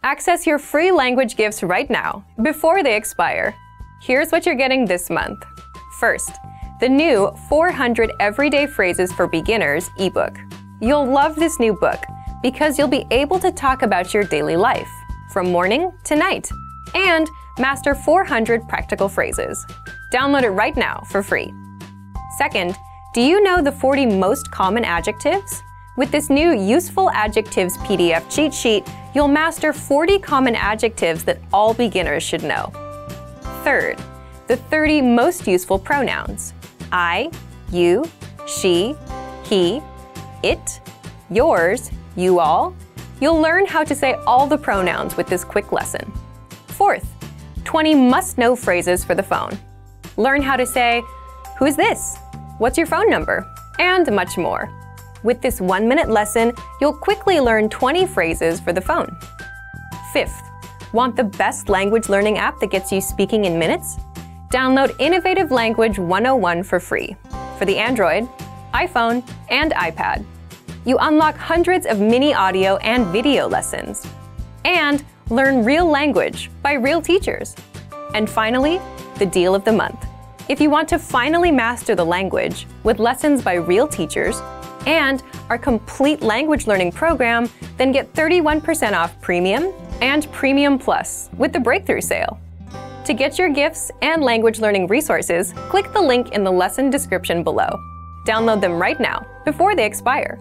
Access your free language gifts right now, before they expire. Here's what you're getting this month. First, the new 400 Everyday Phrases for Beginners ebook. You'll love this new book because you'll be able to talk about your daily life, from morning to night, and master 400 practical phrases. Download it right now for free. Second, do you know the 40 most common adjectives? With this new Useful Adjectives PDF cheat sheet, you'll master 40 common adjectives that all beginners should know. Third, the 30 most useful pronouns. I, you, she, he, it, yours, you all. You'll learn how to say all the pronouns with this quick lesson. Fourth, 20 must-know phrases for the phone. Learn how to say, "Who's this? What's your phone number?" and much more. With this 1-minute lesson, you'll quickly learn 20 phrases for the phone. Fifth, want the best language learning app that gets you speaking in minutes? Download Innovative Language 101 for free for the Android, iPhone, and iPad. You unlock hundreds of mini audio and video lessons. And learn real language by real teachers. And finally, the deal of the month. If you want to finally master the language with lessons by real teachers and our complete language learning program, then get 31% off Premium and Premium Plus with the Breakthrough Sale. To get your gifts and language learning resources, click the link in the lesson description below. Download them right now, before they expire.